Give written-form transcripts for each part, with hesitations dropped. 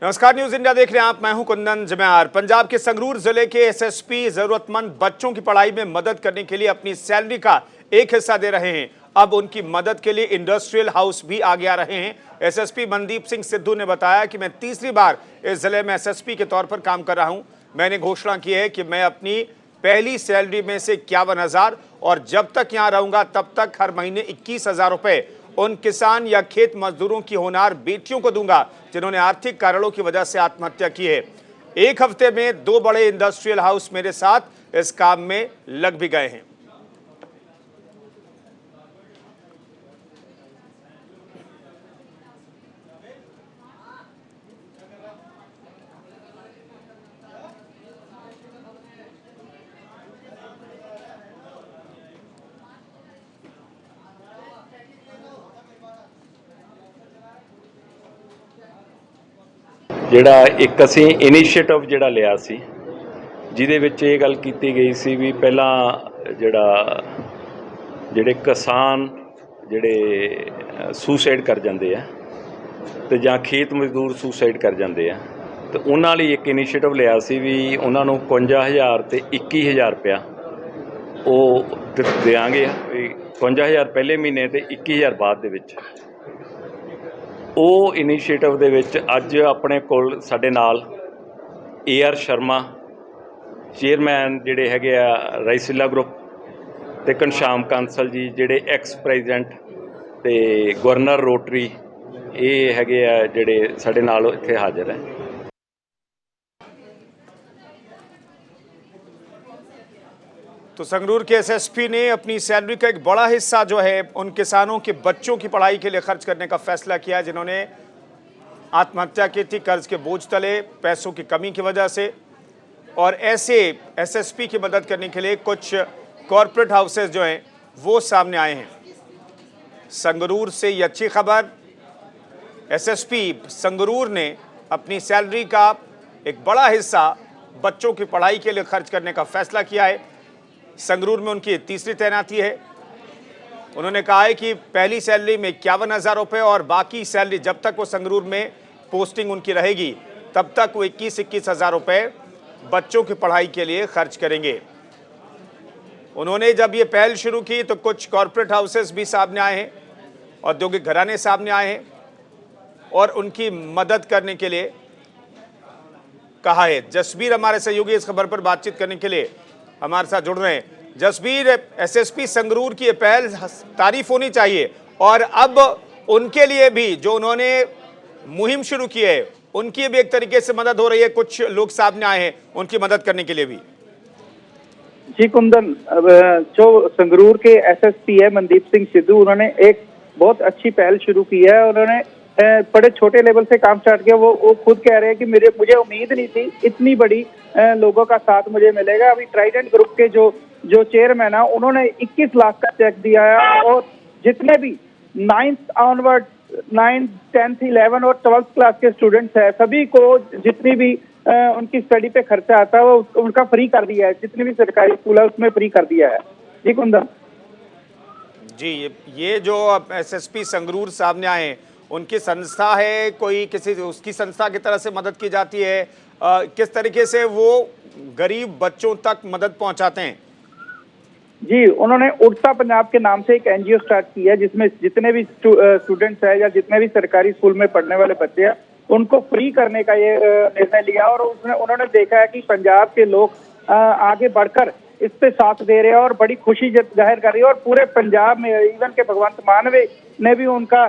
नमस्कार, news India देख रहे हैं आप। मैं हूं कुंदन जम्यार। पंजाब के संगरूर जिले के एसएसपी जरूरतमंद बच्चों की पढ़ाई में मदद करने के लिए अपनी सैलरी का एक हिस्सा दे रहे हैं। अब उनकी मदद के लिए इंडस्ट्रियल हाउस भी आगे आ रहे हैं। एसएसपी मनदीप सिंह सिद्धू ने बताया कि मैं तीसरी बार इस जिले में एसएसपी के तौर पर काम कर रहा हूं। मैंने घोषणा की है कि मैं अपनी पहली सैलरी में से 51,000 और जब तक यहां रहूंगा तब तक हर महीने 21,000 रुपए उन किसान या खेत मजदूरों की होनहार बेटियों को दूंगा जिन्होंने आर्थिक कारणों की वजह से आत्महत्या की है। एक हफ्ते में 2 बड़े इंडस्ट्रियल हाउस मेरे साथ इस काम में लग भी गए हैं। ਜਿਹੜਾ ਇੱਕ ਅਸੀਂ ਇਨੀਸ਼ੀਏਟਿਵ ਜਿਹੜਾ ਲਿਆ ਸੀ ਜਿਹਦੇ ਵਿੱਚ ਇਹ ਗੱਲ ਕੀਤੀ ਗਈ ਸੀ ਵੀ ਪਹਿਲਾਂ ਜਿਹੜੇ ਕਿਸਾਨ ਜਿਹੜੇ ਸੁਸਾਈਡ ਕਰ ਜਾਂਦੇ ਆ ਤੇ ਜਾਂ ਖੇਤ ਮਜ਼ਦੂਰ ਸੁਸਾਈਡ ਕਰ ਜਾਂਦੇ ਆ ਤੇ ਉਹਨਾਂ ਲਈ ਇੱਕ ਇਨੀਸ਼ੀਏਟਿਵ ਲਿਆ ਸੀ ਵੀ ਉਹਨਾਂ ਨੂੰ 51,000 ਤੇ 21,000 ਰੁਪਇਆ ਉਹ ਦਿਆਂਗੇ ਵੀ 51,000 ਪਹਿਲੇ ਮਹੀਨੇ ਤੇ 21,000 ਬਾਅਦ ਦੇ ਵਿੱਚ। ਉਹ ਇਨੀਸ਼ੀਏਟਿਵ ਦੇ ਵਿੱਚ ਅੱਜ ਆਪਣੇ ਕੋਲ ਸਾਡੇ ਨਾਲ AR ਸ਼ਰਮਾ ਚੇਅਰਮੈਨ ਜਿਹੜੇ ਹੈਗੇ ਆ ਰਾਈਸਿਲਾ ਗਰੁੱਪ ਤੇ ਘਨਸ਼ਾਮ ਕਾਂਸਲ ਜੀ ਜਿਹੜੇ ਐਕਸ ਪ੍ਰੈਜ਼ੀਡੈਂਟ ਤੇ ਗਵਰਨਰ ਰੋਟਰੀ ਇਹ ਹੈਗੇ ਆ ਜਿਹੜੇ ਸਾਡੇ ਨਾਲ ਇੱਥੇ ਹਾਜ਼ਰ ਹੈ। तो संगरूर के एसएसपी ने अपनी सैलरी का एक बड़ा हिस्सा जो है उन किसानों के बच्चों की पढ़ाई के लिए खर्च करने का फैसला किया है जिन्होंने आत्महत्या की थी कर्ज के बोझ तले, पैसों की कमी की वजह से। और ऐसे एसएसपी की मदद करने के लिए कुछ कॉरपोरेट हाउसेस जो हैं वो सामने आए हैं। संगरूर से ये अच्छी खबर, एसएसपी संगरूर ने अपनी सैलरी का एक बड़ा हिस्सा बच्चों की पढ़ाई के लिए खर्च करने का फैसला किया है। संगरूर में उनकी तीसरी तैनाती है। उन्होंने कहा है कि पहली सैलरी में 51,000 रुपये और बाकी सैलरी जब तक वो संगरूर में पोस्टिंग उनकी रहेगी तब तक वो 21,000 रुपये बच्चों की पढ़ाई के लिए खर्च करेंगे। उन्होंने जब ये पहल शुरू की तो कुछ कॉरपोरेट हाउसेस भी सामने आए हैं, औद्योगिक घराने सामने आए हैं और उनकी मदद करने के लिए कहा है। जसबीर हमारे सहयोगी इस खबर पर बातचीत करने के लिए हमारे साथ जुड़ रहे हैं। जसबीर, एसएसपी संगरूर की पहल तारीफ होनी चाहिए और अब उनके लिए भी जो उन्होंने मुहिम शुरू की है उनकी भी एक तरीके से मदद हो रही है। कुछ लोग सामने आए हैं उनकी मदद करने के लिए भी। जी कुंदन, जो संगरूर के एसएसपी है मनदीप सिंह सिद्धू, उन्होंने एक बहुत अच्छी पहल शुरू की है। उन्होंने बड़े छोटे लेवल से काम स्टार्ट किया। वो खुद कह रहे हैं कि मुझे उम्मीद नहीं थी इतनी बड़ी लोगों का साथ मुझे मिलेगा। अभी ट्राइडेंट ग्रुप के जो चेयरमैन है उन्होंने 21 लाख का चेक दिया है और जितने भी 9th onward 9th 10th 11th और 12th क्लास के स्टूडेंट्स हैं सभी को जितनी भी उनकी स्टडी पे खर्चा आता है वो उनका फ्री कर दिया है। जितने भी सरकारी स्कूल है उसमें फ्री कर दिया है। जी कुंदन जी, ये जो एसएसपी संगरूर सामने आए उनकी संस्था है, कोई किसी उसकी संस्था की तरह से मदद की जाती है? किस तरीके से वो गरीब बच्चों तक मदद पहुंचाते हैं? जी, उन्होंने उड़ता पंजाब के नाम से एक एनजीओ स्टार्ट की है जिसमें जितने भी स्टूडेंट्स हैं या जितने भी सरकारी स्कूल में पढ़ने वाले बच्चे हैं उनको फ्री करने का ये निर्णय लिया। और उन्होंने देखा है कि पंजाब के लोग आगे बढ़कर इस पे साथ दे रहे हैं और बड़ी खुशी जाहिर कर रही है। और पूरे पंजाब में इवन के भगवंत मान ने भी उनका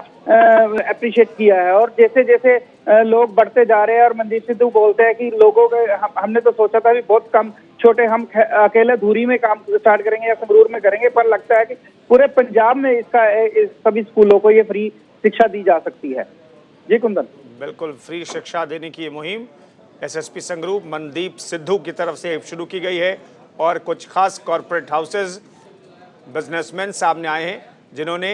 अप्रिशिएट किया है। और जैसे जैसे लोग बढ़ते जा रहे हैं और मनदीप सिद्धू बोलते हैं कि लोगों के हमने तो सोचा था भी बहुत कम छोटे हम अकेले धुरी में काम स्टार्ट करेंगे या संगरूर में करेंगे, पर लगता है कि पूरे पंजाब में इस सभी स्कूलों को ये फ्री शिक्षा दी जा सकती है। जी कुंदन, बिल्कुल, फ्री शिक्षा देने की मुहिम एसएसपी संगरूर मनदीप सिद्धू की तरफ से शुरू की गई है और कुछ खास कॉरपोरेट हाउसेस, बिजनेसमैन सामने आए हैं जिन्होंने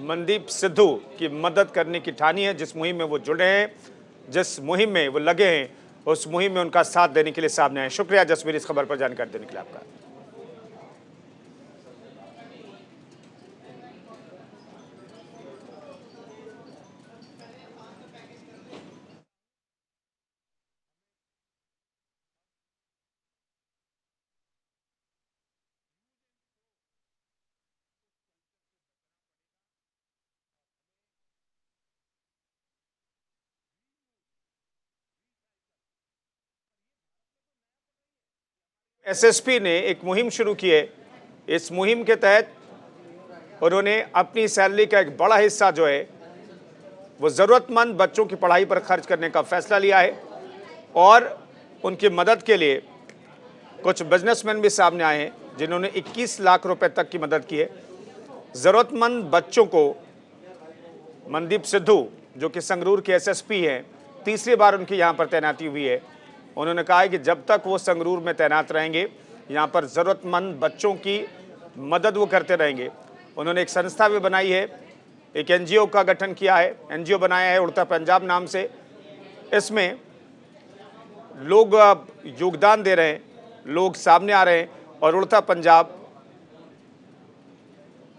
मनदीप सिद्धू की मदद करने की ठानी है। जिस मुहिम में वो जुड़े हैं, जिस मुहिम में वो लगे हैं, उस मुहिम में उनका साथ देने के लिए सामने आए। शुक्रिया जसबीर इस खबर पर जानकारी देने के लिए आपका। एसएसपी ने एक मुहिम शुरू की है। इस मुहिम के तहत उन्होंने अपनी सैलरी का एक बड़ा हिस्सा जो है वो ज़रूरतमंद बच्चों की पढ़ाई पर खर्च करने का फैसला लिया है और उनकी मदद के लिए कुछ बिजनेसमैन भी सामने आए हैं जिन्होंने 21 लाख रुपए तक की मदद की है। ज़रूरतमंद बच्चों को मनदीप सिद्धू जो कि संगरूर के एसएसपी हैं, तीसरी बार उनकी यहाँ पर तैनाती हुई है। उन्होंने कहा है कि जब तक वो संगरूर में तैनात रहेंगे यहाँ पर ज़रूरतमंद बच्चों की मदद वो करते रहेंगे। उन्होंने एक संस्था भी बनाई है, एक एनजीओ का गठन किया है, एनजीओ बनाया है उड़ता पंजाब नाम से। इसमें लोग योगदान दे रहे हैं, लोग सामने आ रहे हैं और उड़ता पंजाब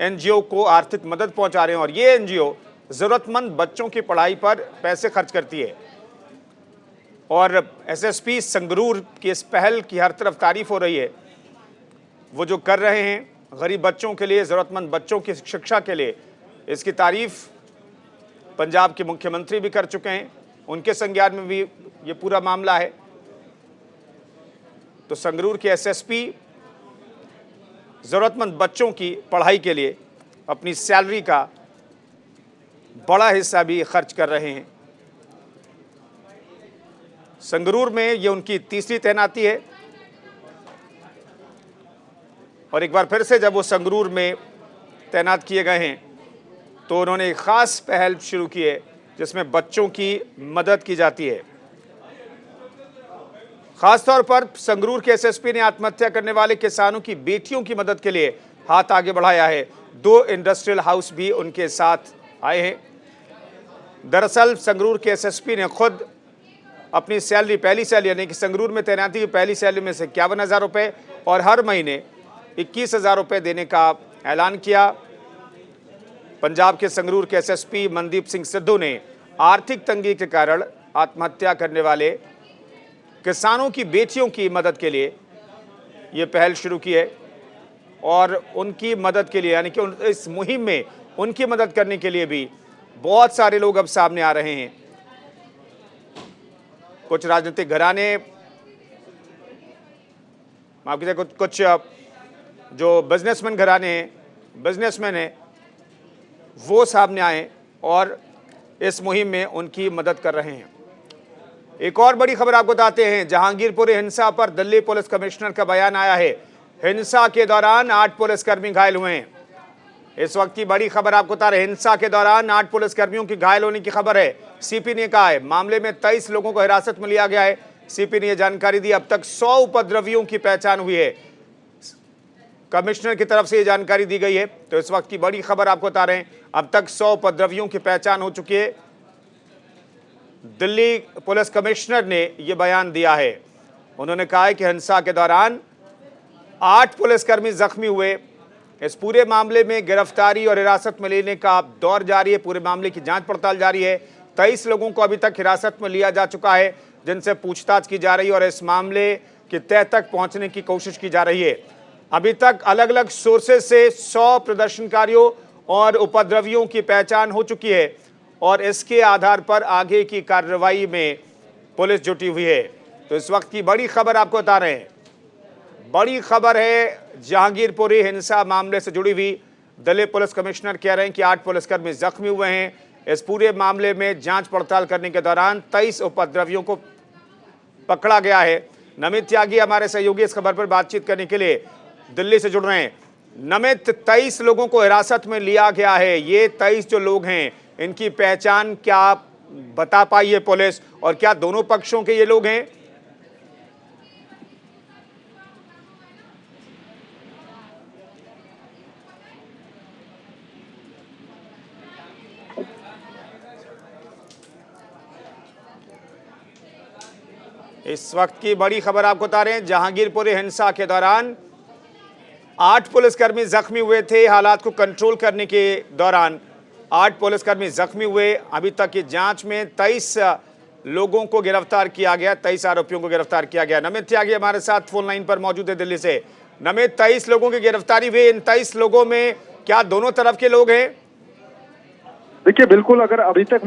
एनजीओ को आर्थिक मदद पहुंचा रहे हैं और ये एनजीओ ज़रूरतमंद बच्चों की पढ़ाई पर पैसे खर्च करती है। और एसएसपी संगरूर की इस पहल की हर तरफ तारीफ हो रही है। वो जो कर रहे हैं गरीब बच्चों के लिए, ज़रूरतमंद बच्चों की शिक्षा के लिए, इसकी तारीफ पंजाब के मुख्यमंत्री भी कर चुके हैं, उनके संज्ञान में भी ये पूरा मामला है। तो संगरूर के एसएसपी ज़रूरतमंद बच्चों की पढ़ाई के लिए अपनी सैलरी का बड़ा हिस्सा भी खर्च कर रहे हैं। संगरूर में ये उनकी तीसरी तैनाती है और एक बार फिर से जब वो संगरूर में तैनात किए गए हैं तो उन्होंने एक ख़ास पहल शुरू की है जिसमें बच्चों की मदद की जाती है। खासतौर पर संगरूर के एसएसपी ने आत्महत्या करने वाले किसानों की बेटियों की मदद के लिए हाथ आगे बढ़ाया है। 2 इंडस्ट्रियल हाउस भी उनके साथ आए हैं। दरअसल संगरूर के एसएसपी ने खुद अपनी सैलरी, पहली सैलरी यानी कि संगरूर में तैनाती की पहली सैलरी में से 51,000 रुपये और हर महीने 21,000 रुपये देने का ऐलान किया। पंजाब के संगरूर के एसएसपी मनदीप सिंह सिद्धू ने आर्थिक तंगी के कारण आत्महत्या करने वाले किसानों की बेटियों की मदद के लिए ये पहल शुरू की है और उनकी मदद के लिए यानी कि इस मुहिम में उनकी मदद करने के लिए भी बहुत सारे लोग अब सामने आ रहे हैं। कुछ राजनीतिक घराने, माफ कीजिए, कुछ जो बिजनेसमैन घराने हैं, बिजनेसमैन हैं, वो सामने आए और इस मुहिम में उनकी मदद कर रहे हैं। एक और बड़ी खबर आपको बताते हैं। जहांगीरपुरी हिंसा पर दिल्ली पुलिस कमिश्नर का बयान आया है। हिंसा के दौरान 8 पुलिसकर्मी घायल हुए हैं। इस वक्त की बड़ी खबर आपको बता रहे हैं। हिंसा के दौरान 8 पुलिसकर्मियों की घायल होने की खबर है। सीपी ने कहा है मामले में 23 लोगों को हिरासत में लिया गया है। सीपी ने यह जानकारी दी। अब तक 100 उपद्रवियों की पहचान हुई है। कमिश्नर की तरफ से यह जानकारी दी गई है। तो इस वक्त की बड़ी खबर आपको बता रहे हैं, अब तक 100 उपद्रवियों की पहचान हो चुकी है। दिल्ली पुलिस कमिश्नर ने यह बयान दिया है। उन्होंने कहा है कि हिंसा के दौरान 8 पुलिसकर्मी जख्मी हुए। इस पूरे मामले में गिरफ्तारी और हिरासत में लेने का दौर जारी है। पूरे मामले की जांच पड़ताल जारी है। 23 लोगों को अभी तक हिरासत में लिया जा चुका है जिनसे पूछताछ की जा रही है और इस मामले की तह तक पहुंचने की कोशिश की जा रही है। अभी तक अलग अलग सोर्सेज से 100 प्रदर्शनकारियों और उपद्रवियों की पहचान हो चुकी है और इसके आधार पर आगे की कार्रवाई में पुलिस जुटी हुई है। तो इस वक्त की बड़ी खबर आपको बता रहे हैं। बड़ी खबर है जहांगीरपुरी हिंसा मामले से जुड़ी हुई। दिल्ली पुलिस कमिश्नर कह रहे हैं कि 8 पुलिसकर्मी जख्मी हुए हैं। इस पूरे मामले में जांच पड़ताल करने के दौरान 23 उपद्रवियों को पकड़ा गया है। नमित त्यागी हमारे सहयोगी इस खबर पर बातचीत करने के लिए दिल्ली से जुड़ रहे हैं। नमित, 23 लोगों को हिरासत में लिया गया है। ये 23 जो लोग हैं इनकी पहचान क्या बता पाई है पुलिस और क्या दोनों पक्षों के ये लोग हैं? इस वक्त की बड़ी खबर आपको बता रहे हैं। जहांगीरपुरी हिंसा के दौरान 8 पुलिसकर्मी जख्मी हुए थे। हालात को कंट्रोल करने के दौरान 8 पुलिसकर्मी जख्मी हुए। अभी तक की जांच में 23 लोगों को गिरफ्तार किया गया, 23 आरोपियों को गिरफ्तार किया गया। नमित त्यागी हमारे साथ फोन लाइन पर मौजूद है दिल्ली से। नमित, 23 लोगों की गिरफ्तारी हुई। इन 23 लोगों में क्या दोनों तरफ के लोग हैं? देखिए बिल्कुल, अगर अभी तक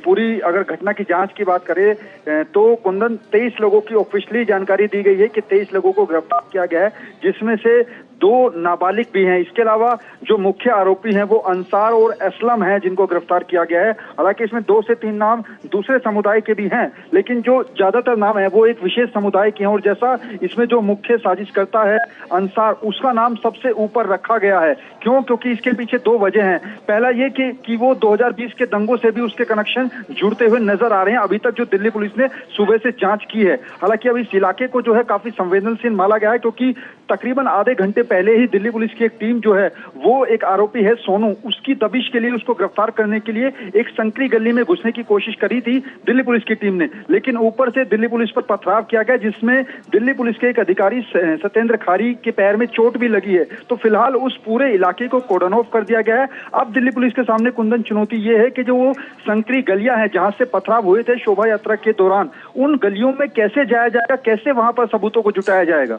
पूरी अगर घटना की जांच की बात करें तो कुंदन 23 लोगों की ऑफिशियली जानकारी दी गई है कि 23 लोगों को गिरफ्तार किया गया है, जिसमें से 2 नाबालिग भी हैं। इसके अलावा जो मुख्य आरोपी हैं वो अंसार और असलम हैं, जिनको गिरफ्तार किया गया है। हालांकि इसमें 2 से 3 नाम दूसरे समुदाय के भी हैं, लेकिन जो ज्यादातर नाम है वो एक विशेष समुदाय के हैं। और जैसा इसमें जो मुख्य साजिश करता है अंसार, उसका नाम सबसे ऊपर रखा गया है। क्यों? क्योंकि इसके पीछे 2 वजह हैं। पहला ये कि वो 2020 के दंगों से भी उसके कनेक्शन जुड़ते हुए नजर आ रहे हैं, अभी तक जो दिल्ली पुलिस ने सुबह से जांच की है। हालांकि अब इस इलाके को जो है काफी संवेदनशील माना गया है, क्योंकि तकरीबन आधे घंटे पहले ही दिल्ली पुलिस की एक टीम जो है वो एक आरोपी है सोनू, उसकी दबिश के लिए, उसको गिरफ्तार करने के लिए एक संकरी गली में घुसने की कोशिश करी थी दिल्ली पुलिस की टीम ने, लेकिन ऊपर से दिल्ली पुलिस पर पथराव किया गया, जिसमें दिल्ली पुलिस के एक अधिकारी सत्येंद्र खारी के पैर में चोट भी लगी है। तो फिलहाल उस पूरे इलाके को कॉर्डन ऑफ कर दिया गया है। अब दिल्ली पुलिस के सामने कुंदन चुनौती ये है कि जो वो संकरी गलियां हैं जहां से पथराव हुए थे शोभा यात्रा के दौरान, उन गलियों में कैसे जाया जाएगा, कैसे वहां पर सबूतों को जुटाया जाएगा।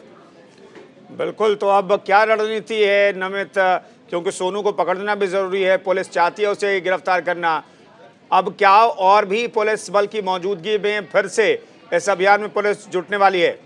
बिल्कुल, तो अब क्या रणनीति है नमित, क्योंकि सोनू को पकड़ना भी जरूरी है, पुलिस चाहती है उसे गिरफ्तार करना। अब क्या और भी पुलिस बल की मौजूदगी में फिर से इस अभियान में पुलिस जुटने वाली है?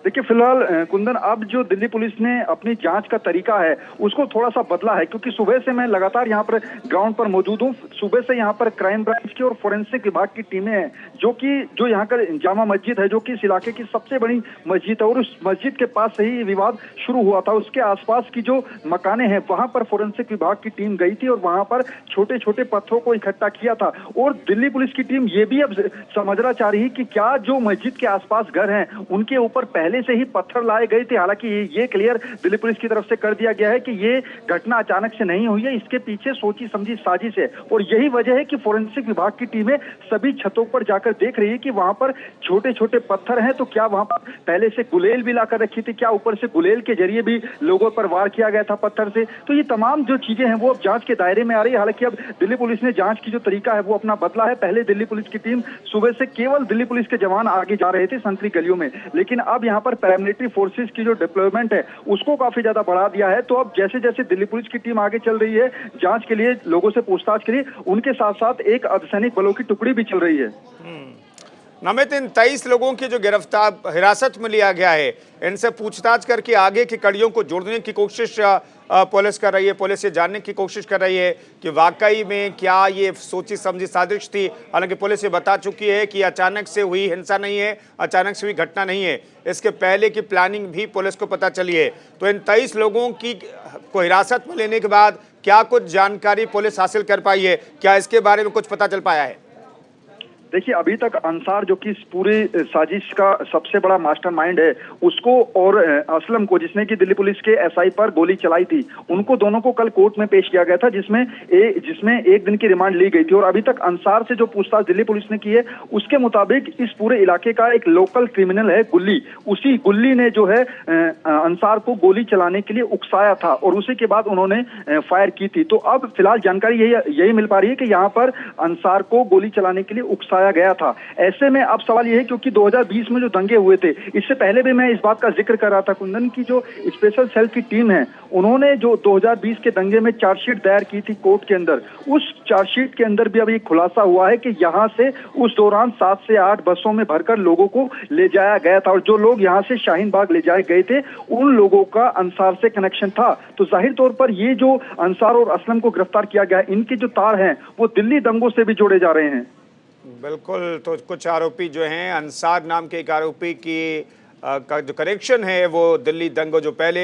देखिए फिलहाल कुंदन, अब जो दिल्ली पुलिस ने अपनी जांच का तरीका है उसको थोड़ा सा बदला है, क्योंकि सुबह से मैं लगातार यहाँ पर ग्राउंड पर मौजूद हूँ। सुबह से यहाँ पर क्राइम ब्रांच की और फोरेंसिक विभाग की टीमें हैं, जो यहाँ का जामा मस्जिद है, जो कि इस इलाके की सबसे बड़ी मस्जिद है, और उस मस्जिद के पास से ही विवाद शुरू हुआ था। उसके आसपास की जो मकाने हैं वहां पर फोरेंसिक विभाग की टीम गई थी और वहां पर छोटे छोटे पत्थरों को इकट्ठा किया था। और दिल्ली पुलिस की टीम ये भी अब समझना चाह रही है कि क्या जो मस्जिद के आसपास घर हैं उनके ऊपर पहले से ही पत्थर लाए गए थे। हालांकि ये क्लियर दिल्ली पुलिस की तरफ से कर दिया गया है कि ये घटना अचानक से नहीं हुई है, इसके पीछे सोची समझी साजिश है। और यही वजह है कि फोरेंसिक विभाग की टीमें सभी छतों पर जाकर देख रही है कि वहां पर छोटे छोटे पत्थर हैं, तो क्या वहां पर पहले से गुलेल भी लाकर रखी थी, क्या ऊपर से गुलेल के जरिए भी लोगों पर वार किया गया था पत्थर से। तो ये तमाम जो चीजें हैं वो अब जांच के दायरे में आ रही है। हालांकि अब दिल्ली पुलिस ने जांच की जो तरीका है वो अपना बदला है। पहले दिल्ली पुलिस की टीम सुबह से केवल दिल्ली पुलिस के जवान आगे जा रहे थे संकरी गलियों में, लेकिन अब यहाँ पर पैरामिलिट्री फोर्सेस की जो डिप्लॉयमेंट है उसको काफी ज्यादा बढ़ा दिया है। तो अब जैसे जैसे दिल्ली पुलिस की टीम आगे चल रही है जांच के लिए, लोगों से पूछताछ के लिए, उनके साथ साथ एक अर्धसैनिक बलों की टुकड़ी भी चल रही है। नमित, इन 23 लोगों की जो गिरफ्तार हिरासत में लिया गया है, इनसे पूछताछ करके आगे की कड़ियों को जोड़ने की कोशिश पुलिस कर रही है। पुलिस ये जानने की कोशिश कर रही है कि वाकई में क्या ये सोची समझी साजिश थी। हालांकि पुलिस ये बता चुकी है कि अचानक से हुई हिंसा नहीं है, अचानक से हुई घटना नहीं है, इसके पहले की प्लानिंग भी पुलिस को पता चली है। तो इन 23 लोगों को हिरासत में लेने के बाद क्या कुछ जानकारी पुलिस हासिल कर पाई है? क्या इसके बारे में कुछ पता चल पाया है? देखिए अभी तक अंसार, जो कि इस पूरी साजिश का सबसे बड़ा मास्टरमाइंड है, उसको और असलम को, जिसने कि दिल्ली पुलिस के एसआई पर गोली चलाई थी, उनको दोनों को कल कोर्ट में पेश किया गया था, जिसमें एक दिन की रिमांड ली गई थी। और अभी तक अंसार से जो पूछताछ दिल्ली पुलिस ने की है उसके मुताबिक इस पूरे इलाके का एक लोकल क्रिमिनल है गुल्ली, उसी गुल्ली ने जो है अंसार को गोली चलाने के लिए उकसाया था और उसी के बाद उन्होंने फायर की थी। तो अब फिलहाल जानकारी यही मिल पा रही है कि यहाँ पर अंसार को गोली चलाने के लिए उकसाया गया था। ऐसे में अब सवाल यह है, क्योंकि 2020 में जो दंगे हुए थे, इससे पहले भी मैं इस बात का जिक्र कर रहा था कुंदन की जो स्पेशल सेल की टीम है उन्होंने जो 2020 के दंगे में चार्जशीट दायर की थी कोर्ट के अंदर, उस चार्जशीट के अंदर भी अभी खुलासा हुआ है कि यहां से उस दौरान 7 से 8 बसों में भरकर लोगों को ले जाया गया था और जो लोग यहां से शाहीन बाग ले जाए गए थे उन लोगों का अंसार से कनेक्शन था। तो जाहिर तौर पर ये जो अंसार और असलम को गिरफ्तार किया गया, इनके जो तार हैं वो दिल्ली दंगों से भी जोड़े जा रहे हैं। बिल्कुल, तो कुछ आरोपी जो हैं, अंसार नाम के एक आरोपी की का जो कनेक्शन है वो दिल्ली दंगों जो पहले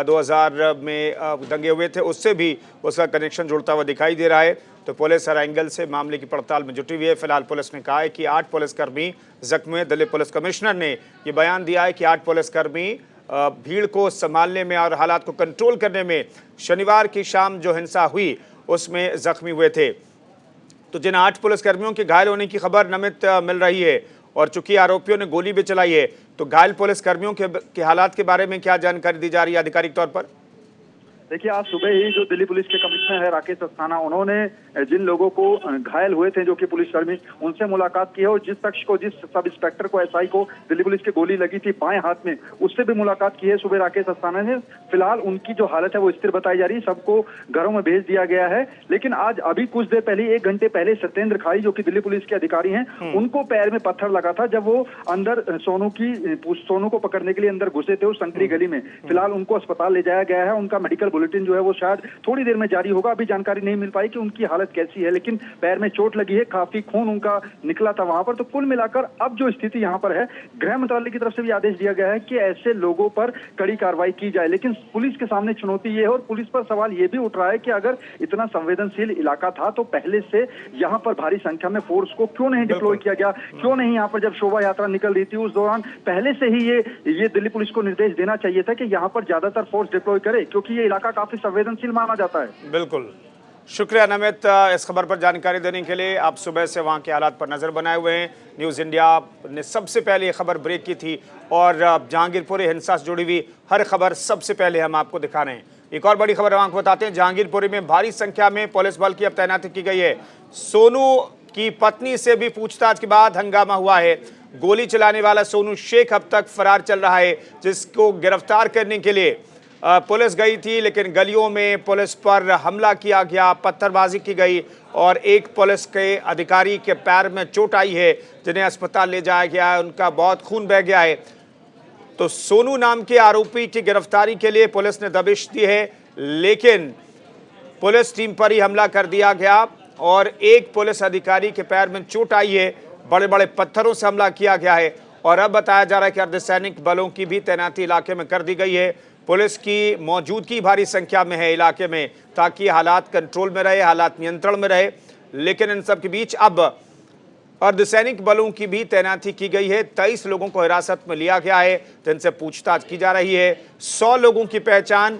2000 में दंगे हुए थे उससे भी उसका कनेक्शन जुड़ता हुआ दिखाई दे रहा है। तो पुलिस हर एंगल से मामले की पड़ताल में जुटी हुई है। फिलहाल पुलिस ने कहा है कि 8 पुलिसकर्मी जख्मी हुए। दिल्ली पुलिस कमिश्नर ने ये बयान दिया है कि 8 पुलिसकर्मी भीड़ को संभालने में और हालात को कंट्रोल करने में शनिवार की शाम जो हिंसा हुई उसमें जख्मी हुए थे। तो जिन 8 पुलिसकर्मियों के घायल होने की खबर नमित मिल रही है और चूंकि आरोपियों ने गोली भी चलाई है, तो घायल पुलिसकर्मियों के हालात के बारे में क्या जानकारी दी जा रही है आधिकारिक तौर पर? देखिए, आज सुबह ही जो दिल्ली पुलिस के कमिश्नर है राकेश अस्थाना, उन्होंने जिन लोगों को घायल हुए थे जो कि पुलिसकर्मी, उनसे मुलाकात की है और जिस शख्स को, जिस सब इंस्पेक्टर को, एसआई को दिल्ली पुलिस की गोली लगी थी बाएं हाथ में, उससे भी मुलाकात की है सुबह राकेश अस्थाना ने। फिलहाल उनकी जो हालत है वो स्थिर बताई जा रही है, सबको घरों में भेज दिया गया है। लेकिन आज अभी कुछ देर पहले, 1 घंटे पहले, सत्येंद्र खाई जो कि दिल्ली पुलिस के अधिकारी हैं, उनको पैर में पत्थर लगा था जब वो अंदर सोनू को पकड़ने के लिए अंदर घुसे थे उस संकरी गली में। फिलहाल उनको अस्पताल ले जाया गया है। उनका मेडिकल बुलेटिन जो है वो शायद थोड़ी देर में जारी होगा। अभी जानकारी नहीं मिल पाई कि उनकी हालत कैसी है, लेकिन पैर में चोट लगी है, काफी खून उनका निकला था वहां पर। तो कुल मिलाकर अब जो स्थिति यहाँ पर है, गृह मंत्रालय की तरफ से भी आदेश दिया गया है कि ऐसे लोगों पर कड़ी कार्रवाई की जाए। लेकिन पुलिस के सामने चुनौती ये है, और पुलिस पर सवाल ये भी उठ रहा है कि अगर इतना संवेदनशील इलाका था तो पहले से यहाँ पर भारी संख्या में फोर्स को क्यों नहीं डिप्लॉय किया गया, क्यों नहीं यहाँ पर जब शोभा यात्रा निकल रही थी उस दौरान पहले से ही ये दिल्ली पुलिस को निर्देश देना चाहिए था कि यहाँ पर ज्यादातर फोर्स डिप्लॉय करे, क्योंकि ये इलाका काफी संवेदनशील माना जाता है। बिल्कुल, शुक्रिया नमित इस खबर पर जानकारी देने के लिए। आप सुबह से वहां के हालात पर नजर बनाए हुए हैं। न्यूज़ इंडिया ने सबसे पहले ये खबर ब्रेक की थी और जहांगीरपुरी हिंसा से जुड़ी हुई हर खबर सबसे पहले हम आपको दिखा रहे हैं। एक और बड़ी खबर हम आपको बताते हैं, जहांगीरपुरी में भारी संख्या में पुलिस बल की अब तैनाती की गई है। सोनू की पत्नी से भी पूछताछ के बाद हंगामा हुआ है। गोली चलाने वाला सोनू शेख अब तक फरार चल रहा है, जिसको गिरफ्तार करने के लिए पुलिस गई थी, लेकिन गलियों में पुलिस पर हमला किया गया, पत्थरबाजी की गई और एक पुलिस के अधिकारी के पैर में चोट आई है, जिन्हें अस्पताल ले जाया गया है। उनका बहुत खून बह गया है। तो सोनू नाम के आरोपी की गिरफ्तारी के लिए पुलिस ने दबिश दी है, लेकिन पुलिस टीम पर ही हमला कर दिया गया और एक पुलिस अधिकारी के पैर में चोट आई है। बड़े बड़े पत्थरों से हमला किया गया है और अब बताया जा रहा है कि अर्धसैनिक बलों की भी तैनाती इलाके में कर दी गई है। पुलिस की मौजूदगी भारी संख्या में है इलाके में, ताकि हालात कंट्रोल में रहे, हालात नियंत्रण में रहे। लेकिन इन सब के बीच अब अर्धसैनिक बलों की भी तैनाती की गई है। 23 लोगों को हिरासत में लिया गया है, जिनसे पूछताछ की जा रही है। 100 लोगों की पहचान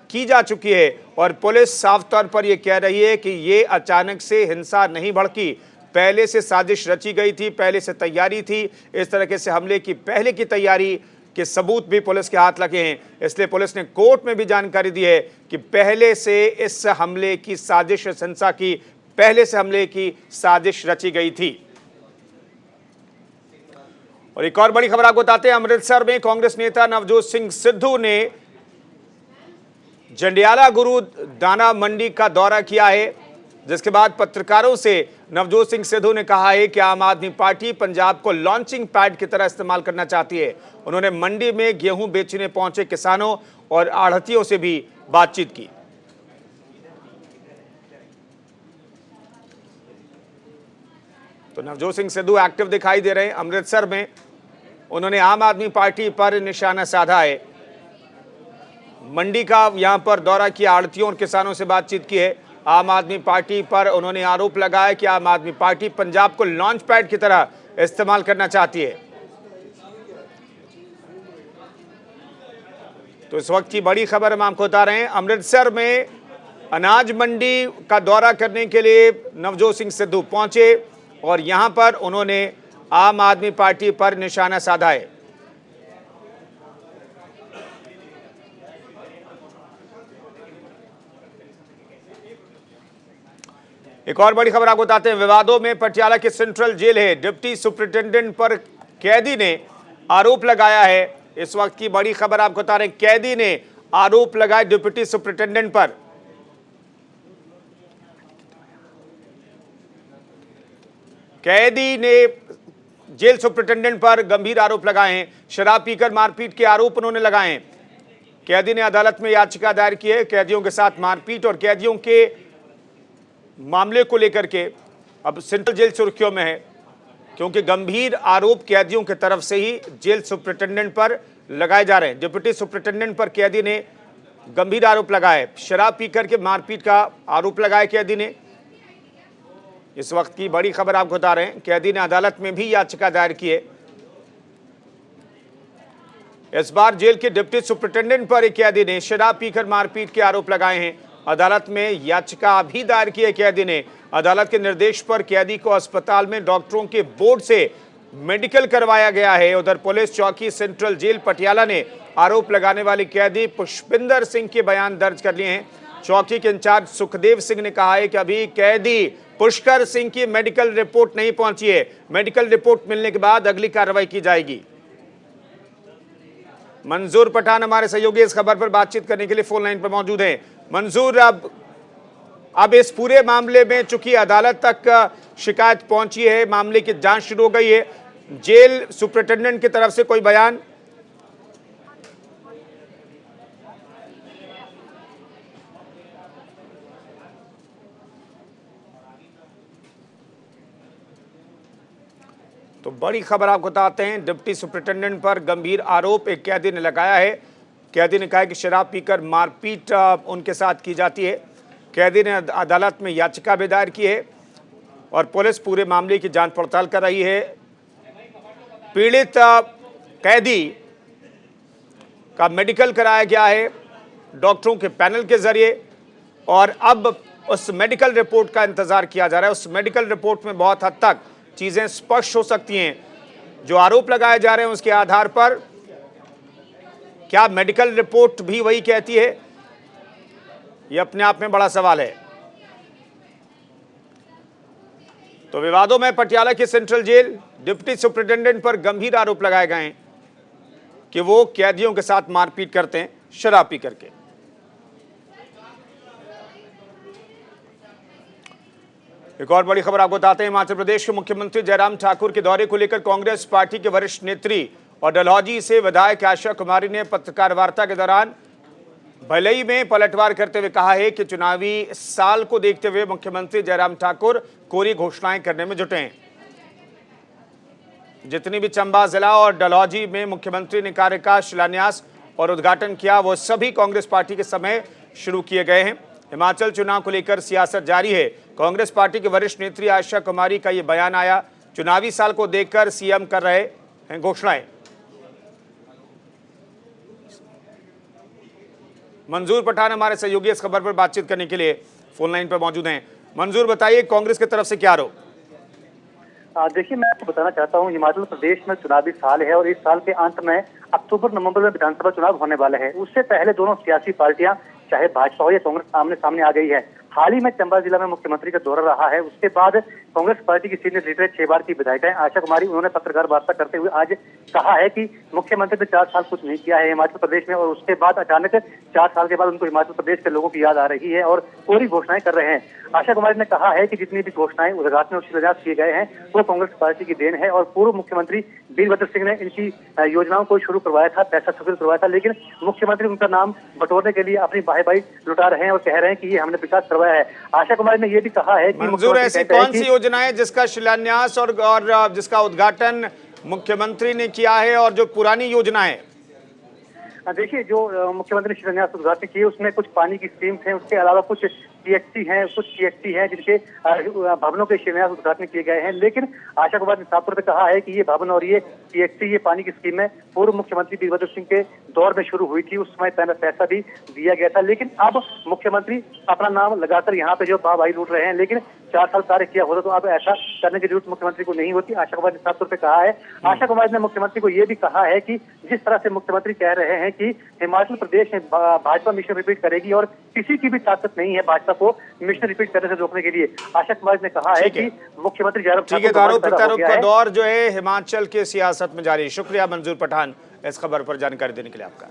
की जा चुकी है और पुलिस साफ तौर पर यह कह रही है कि ये अचानक से हिंसा नहीं भड़की, पहले से साजिश रची गई थी, पहले से तैयारी थी। इस तरीके से हमले की पहले की तैयारी के सबूत भी पुलिस के हाथ लगे हैं। इसलिए पुलिस ने कोर्ट में भी जानकारी दी है कि पहले से इस हमले की साजिश, हिंसा की पहले से हमले की साजिश रची गई थी। और एक और बड़ी खबर आपको बताते हैं, अमृतसर में कांग्रेस नेता नवजोत सिंह सिद्धू ने जंडियाला गुरु दाना मंडी का दौरा किया है, जिसके बाद पत्रकारों से नवजोत सिंह सिद्धू ने कहा है कि आम आदमी पार्टी पंजाब को लॉन्चिंग पैड की तरह इस्तेमाल करना चाहती है। उन्होंने मंडी में गेहूं बेचने पहुंचे किसानों और आढ़तियों से भी बातचीत की। तो नवजोत सिंह सिद्धू एक्टिव दिखाई दे रहे हैं अमृतसर में। उन्होंने आम आदमी पार्टी पर निशाना साधा है। मंडी का यहां पर दौरा किया, आढ़तियों और किसानों से बातचीत की है। आम आदमी पार्टी पर उन्होंने आरोप लगाया कि आम आदमी पार्टी पंजाब को लॉन्च पैड की तरह इस्तेमाल करना चाहती है। तो इस वक्त की बड़ी खबर हम आपको बता रहे हैं, अमृतसर में अनाज मंडी का दौरा करने के लिए नवजोत सिंह सिद्धू पहुंचे और यहां पर उन्होंने आम आदमी पार्टी पर निशाना साधा है। एक और बड़ी खबर आपको बताते हैं, विवादों में पटियाला की सेंट्रल जेल है, डिप्टी सुपरिटेंडेंट पर कैदी ने आरोप लगाया है। इस वक्त की बड़ी खबर आपको बता रहे हैं, कैदी ने आरोप लगाया डिप्टी सुपरिटेंडेंट पर। कैदी ने जेल सुपरिटेंडेंट पर गंभीर आरोप लगाए हैं। शराब पीकर मारपीट के आरोप उन्होंने लगाए हैं। कैदी ने अदालत में याचिका दायर की है। कैदियों के साथ मारपीट और कैदियों के मामले को लेकर के अब सेंट्रल जेल सुर्खियों में है, क्योंकि गंभीर आरोप कैदियों की तरफ से ही जेल सुपरिटेंडेंट पर लगाए जा रहे हैं। डिप्टी सुपरिटेंडेंट पर कैदी ने गंभीर आरोप लगाए, शराब पीकर के मारपीट का आरोप लगाया कैदी ने। इस वक्त की बड़ी खबर आपको बता रहे हैं, कैदी ने अदालत में भी याचिका दायर की है। इस बार जेल के डिप्टी सुपरिटेंडेंट पर एक कैदी ने शराब पीकर मारपीट के आरोप लगाए हैं। अदालत में याचिका भी दायर की है कैदी ने। अदालत के निर्देश पर कैदी को अस्पताल में डॉक्टरों के बोर्ड से मेडिकल करवाया गया है। उधर पुलिस चौकी सेंट्रल जेल पटियाला ने आरोप लगाने वाली कैदी पुष्पिंदर सिंह के बयान दर्ज कर लिए हैं। चौकी के इंचार्ज सुखदेव सिंह ने कहा है कि अभी कैदी पुष्कर सिंह की मेडिकल रिपोर्ट नहीं पहुंची है। मेडिकल रिपोर्ट मिलने के बाद अगली कार्रवाई की जाएगी। मंजूर पठान हमारे सहयोगी इस खबर पर बातचीत करने के लिए फोन लाइन पर मौजूद हैं। मंजूर, अब इस पूरे मामले में चूंकि अदालत तक शिकायत पहुंची है, मामले की जांच शुरू हो गई है, जेल सुपरिटेंडेंट की तरफ से कोई बयान? तो बड़ी खबर आपको बताते हैं, डिप्टी सुपरिटेंडेंट पर गंभीर आरोप एक कैदी ने लगाया है। कैदी ने कहा कि शराब पीकर मारपीट उनके साथ की जाती है। कैदी ने अदालत में याचिका भी दायर की है और पुलिस पूरे मामले की जांच पड़ताल कर रही है। पीड़ित कैदी का मेडिकल कराया गया है डॉक्टरों के पैनल के जरिए और अब उस मेडिकल रिपोर्ट का इंतजार किया जा रहा है। उस मेडिकल रिपोर्ट में बहुत हद तक चीजें स्पष्ट हो सकती हैं। जो आरोप लगाए जा रहे हैं उसके आधार पर क्या मेडिकल रिपोर्ट भी वही कहती है, यह अपने आप में बड़ा सवाल है। तो विवादों में पटियाला की सेंट्रल जेल, डिप्टी सुपरिटेंडेंट पर गंभीर आरोप लगाए गए हैं कि वो कैदियों के साथ मारपीट करते हैं शराब पी करके। एक और बड़ी खबर आपको बताते हैं, हिमाचल प्रदेश के मुख्यमंत्री जयराम ठाकुर के दौरे को लेकर कांग्रेस पार्टी के वरिष्ठ नेत्री और डलहौजी से विधायक आशा कुमारी ने पत्रकार वार्ता के दौरान भलई में पलटवार करते हुए कहा है कि चुनावी साल को देखते हुए मुख्यमंत्री जयराम ठाकुर कोरी घोषणाएं करने में जुटे हैं। जितनी भी चंबा जिला और डलहौजी में मुख्यमंत्री ने कार्य का शिलान्यास और उद्घाटन किया, वो सभी कांग्रेस पार्टी के समय शुरू किए गए हैं। हिमाचल चुनाव को लेकर सियासत जारी है। कांग्रेस पार्टी के वरिष्ठ नेत्री आशा कुमारी का यह बयान आया, चुनावी साल को देखकर सीएम कर रहे हैं घोषणाएं। मंजूर पठान हमारे सहयोगी इस खबर पर बातचीत करने के लिए फोन लाइन पर मौजूद हैं। मंजूर, बताइए कांग्रेस की तरफ से क्या आरोप? देखिए, मैं आपको बताना चाहता हूँ, हिमाचल प्रदेश में चुनावी साल है और इस साल के अंत में अक्टूबर नवंबर में विधानसभा चुनाव होने वाले हैं। उससे पहले दोनों सियासी पार्टियां चाहे भाजपा हो या कांग्रेस आमने सामने आ गई है। हाल ही में चंबा जिला में मुख्यमंत्री का दौरा रहा है। उसके बाद कांग्रेस पार्टी की सीनियर लीडर 6 बार की विधायिका आशा कुमारी, उन्होंने पत्रकार वार्ता करते हुए आज कहा है कि मुख्यमंत्री ने 4 साल कुछ नहीं किया है हिमाचल प्रदेश में और उसके बाद अचानक 4 साल के बाद उनको हिमाचल प्रदेश के लोगों की याद आ रही है और कोरी घोषणाएं कर रहे हैं। आशा कुमारी ने कहा है कि जितनी भी घोषणाएं उद्घाटन और शिलान्यास किए गए हैं वो कांग्रेस पार्टी की देन है और पूर्व मुख्यमंत्री वीरभद्र सिंह ने इनकी योजनाओं को शुरू करवाया था, पैसा स्वीकृत करवाया था, लेकिन मुख्यमंत्री उनका नाम बटोरने के लिए अपनी बाही लुटा रहे हैं और कह रहे हैं कि ये हमने विकास करवाया है। आशा कुमारी ने यह भी कहा है कि मंजूर, ऐसी कौन सी योजनाएं जिसका शिलान्यास और जिसका उद्घाटन मुख्यमंत्री ने किया है और जो पुरानी योजनाएं? देखिए, जो मुख्यमंत्री ने शिलान्यास उद्घाटन किए उसमें कुछ पानी की स्कीम्स हैं, उसके अलावा कुछ टीएक्सी हैं जिनके भवनों के शिलान्यास उद्घाटन किए गए हैं। लेकिन आशा कुमार ने साफ तौर पर कहा है कि ये भवन और ये टीएक्सी, ये पानी की स्कीमें पूर्व मुख्यमंत्री वीरभद्र सिंह के दौर में शुरू हुई थी, उस समय पैसा भी दिया गया था। लेकिन अब मुख्यमंत्री अपना नाम लगाकर यहाँ पे जो भाई लूट रहे हैं, लेकिन 4 साल कार्य किया होता तो अब ऐसा करने की जरूरत मुख्यमंत्री को नहीं होती, आशा कुमार ने साफ तौर पर कहा है। आशा कुमार ने मुख्यमंत्री को यह भी कहा है कि जिस तरह से मुख्यमंत्री कह रहे हैं कि हिमाचल प्रदेश में भाजपा मिशन रिपीट करेगी और किसी की भी ताकत नहीं है भाजपा को मिशन रिपीट करने से रोकने के लिए, आशा कुमार ने कहा है कि मुख्यमंत्री जयराम ठाकुर प्रत्यारोप का दौर जो है हिमाचल के सियासत में जारी। शुक्रिया मंजूर पठान इस खबर पर जानकारी देने के लिए आपका।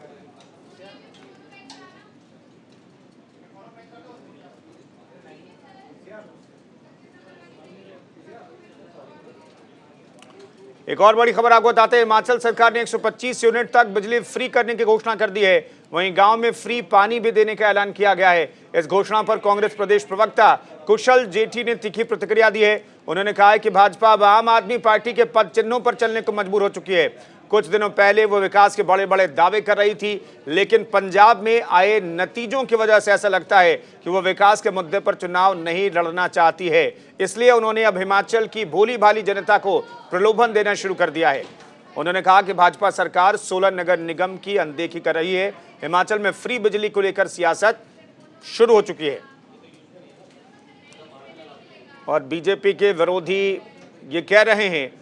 एक और बड़ी खबर आपको बताते हैं, हिमाचल सरकार ने 125 यूनिट तक बिजली फ्री करने की घोषणा कर दी है। वहीं गांव में फ्री पानी भी देने का ऐलान किया गया है। इस घोषणा पर कांग्रेस प्रदेश प्रवक्ता कुशल जेठी ने तीखी प्रतिक्रिया दी है। उन्होंने कहा है कि भाजपा अब आम आदमी पार्टी के पद चिन्हों पर चलने को मजबूर हो चुकी है। कुछ दिनों पहले वो विकास के बड़े बड़े दावे कर रही थी, लेकिन पंजाब में आए नतीजों की वजह से ऐसा लगता है कि वो विकास के मुद्दे पर चुनाव नहीं लड़ना चाहती है। इसलिए उन्होंने अब हिमाचल की भोली भाली जनता को प्रलोभन देना शुरू कर दिया है। उन्होंने कहा कि भाजपा सरकार 16 नगर निगम की अनदेखी कर रही है। हिमाचल में फ्री बिजली को लेकर सियासत शुरू हो चुकी है और बीजेपी के विरोधी ये कह रहे हैं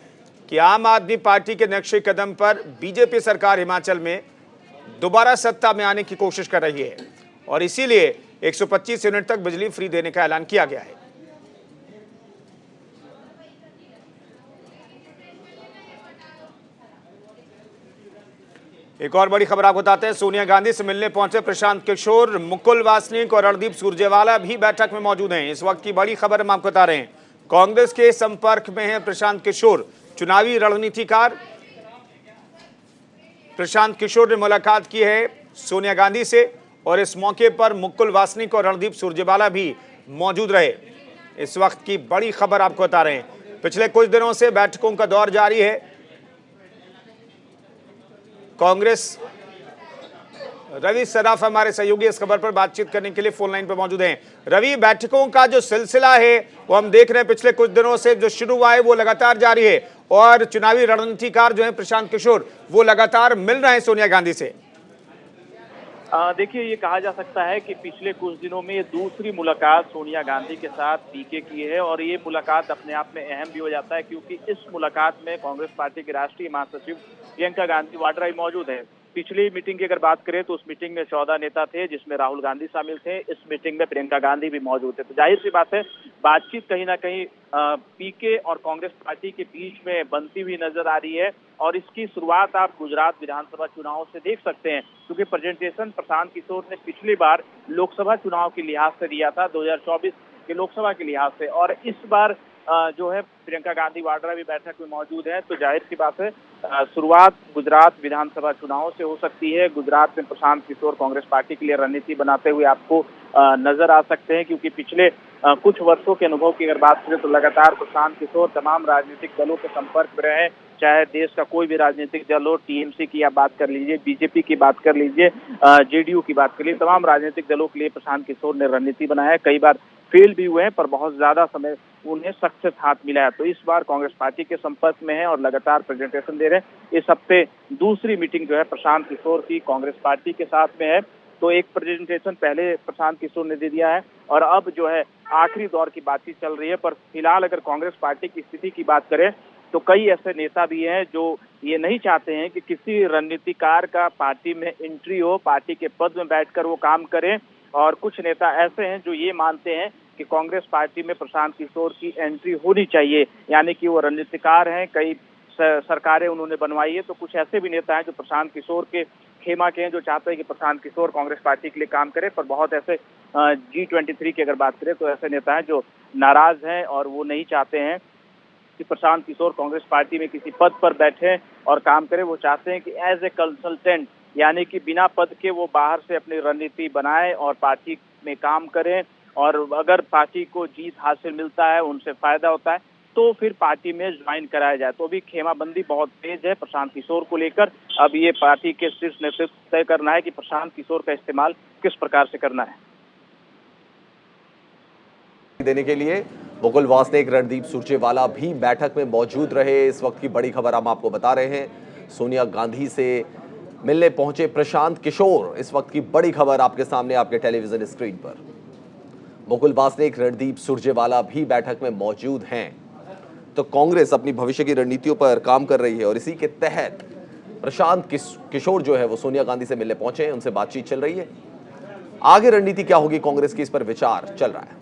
कि आम आदमी पार्टी के नक्शे कदम पर बीजेपी सरकार हिमाचल में दोबारा सत्ता में आने की कोशिश कर रही है और इसीलिए 125 यूनिट तक बिजली फ्री देने का ऐलान किया गया है। एक और बड़ी खबर आपको बताते हैं, सोनिया गांधी से मिलने पहुंचे प्रशांत किशोर, मुकुल वासनिक और रणदीप सुरजेवाला भी बैठक में मौजूद हैं। इस वक्त की बड़ी खबर हम आपको बता रहे हैं, कांग्रेस के संपर्क में है प्रशांत किशोर, चुनावी रणनीतिकार। प्रशांत किशोर ने मुलाकात की है सोनिया गांधी से और इस मौके पर मुकुल वासनिक और रणदीप सुरजेवाला भी मौजूद रहे। इस वक्त की बड़ी खबर आपको बता रहे हैं, पिछले कुछ दिनों से बैठकों का दौर जारी है। कांग्रेस रवि सराफ हमारे सहयोगी इस खबर पर बातचीत करने के लिए फोन लाइन पर मौजूद हैं। रवि, बैठकों का जो सिलसिला है वो हम देख रहे हैं पिछले कुछ दिनों से जो शुरू हुआ है वो लगातार जारी है और चुनावी रणनीतिकार जो है प्रशांत किशोर वो लगातार मिल रहे हैं सोनिया गांधी से। देखिए, ये कहा जा सकता है कि पिछले कुछ दिनों में ये दूसरी मुलाकात सोनिया गांधी के साथ पीके की है और ये मुलाकात अपने आप में अहम भी हो जाता है क्योंकि इस मुलाकात में कांग्रेस पार्टी के राष्ट्रीय महासचिव प्रियंका गांधी वाड्रा भी मौजूद है। पिछली मीटिंग की अगर बात करें तो उस मीटिंग में 14 नेता थे जिसमें राहुल गांधी शामिल थे। इस मीटिंग में प्रियंका गांधी भी मौजूद थे। तो जाहिर सी बात है, बातचीत कहीं ना कहीं पीके और कांग्रेस पार्टी के बीच में बनती हुई नजर आ रही है और इसकी शुरुआत आप गुजरात विधानसभा चुनाव से देख सकते हैं क्योंकि प्रेजेंटेशन प्रशांत किशोर ने पिछली बार लोकसभा चुनाव के लिहाज से दिया था, 2024 के लोकसभा के लिहाज से, और इस बार जो है प्रियंका गांधी वाड्रा भी बैठक में मौजूद है। तो जाहिर सी बात है, शुरुआत गुजरात विधानसभा चुनाव से हो सकती है। गुजरात में प्रशांत किशोर कांग्रेस पार्टी के लिए रणनीति बनाते हुए आपको नजर आ सकते हैं क्योंकि पिछले कुछ वर्षों के अनुभव की अगर बात करें तो लगातार प्रशांत किशोर तमाम राजनीतिक दलों के संपर्क में रहे, चाहे देश का कोई भी राजनीतिक दल हो, टीएमसी की आप बात कर लीजिए, बीजेपी की बात कर लीजिए, जेडीयू की बात कर लीजिए, तमाम राजनीतिक दलों के लिए प्रशांत किशोर ने रणनीति बनाया। कई बार फेल भी हुए हैं पर बहुत ज्यादा समय उन्हें सक्सेस हाथ मिला है। तो इस बार कांग्रेस पार्टी के संपर्क में है और लगातार प्रेजेंटेशन दे रहे हैं। इस हफ्ते दूसरी मीटिंग जो है प्रशांत किशोर की कांग्रेस पार्टी के साथ में है। तो एक प्रेजेंटेशन पहले प्रशांत किशोर ने दे दिया है और अब जो है आखिरी दौर की बातचीत चल रही है। पर फिलहाल अगर कांग्रेस पार्टी की स्थिति की बात करें तो कई ऐसे नेता भी हैं जो ये नहीं चाहते हैं कि किसी रणनीतिकार का पार्टी में एंट्री हो, पार्टी के पद में बैठकर वो काम करें, और कुछ नेता ऐसे हैं जो ये मानते हैं कि कांग्रेस पार्टी में प्रशांत किशोर की एंट्री होनी चाहिए, यानी कि वो रणनीतिकार हैं, कई सरकारें उन्होंने बनवाई है। तो कुछ ऐसे भी नेता हैं जो प्रशांत किशोर के खेमा के हैं, जो चाहते हैं कि प्रशांत किशोर कांग्रेस पार्टी के लिए काम करे। पर बहुत ऐसे G23 की अगर बात करें तो ऐसे नेता हैं जो नाराज हैं और वो नहीं चाहते हैं कि प्रशांत किशोर कांग्रेस पार्टी में किसी पद पर बैठे और काम करें। वो चाहते हैं कि एज ए कंसल्टेंट, यानी कि बिना पद के वो बाहर से अपनी रणनीति बनाएं और पार्टी में काम करें, और अगर पार्टी को जीत हासिल मिलता है, उनसे फायदा होता है, तो फिर पार्टी में ज्वाइन कराया जाए। तो अभी खेमाबंदी बहुत तेज है प्रशांत किशोर को लेकर। अब ये पार्टी के शीर्ष नेतृत्व तय करना है कि प्रशांत किशोर का इस्तेमाल किस प्रकार से करना है। देने के लिए मुकुल वासनिक, रणदीप सुरजेवाला भी बैठक में मौजूद रहे। इस वक्त की बड़ी खबर हम आपको बता रहे हैं, सोनिया गांधी से मिलने पहुंचे प्रशांत किशोर। इस वक्त की बड़ी खबर आपके सामने, आपके टेलीविजन स्क्रीन पर। मुकुल वासनिक, रणदीप सुरजेवाला भी बैठक में मौजूद हैं। तो कांग्रेस अपनी भविष्य की रणनीतियों पर काम कर रही है और इसी के तहत प्रशांत किशोर जो है वो सोनिया गांधी से मिलने पहुंचे हैं, उनसे बातचीत चल रही है। आगे रणनीति क्या होगी कांग्रेस की, इस पर विचार चल रहा है।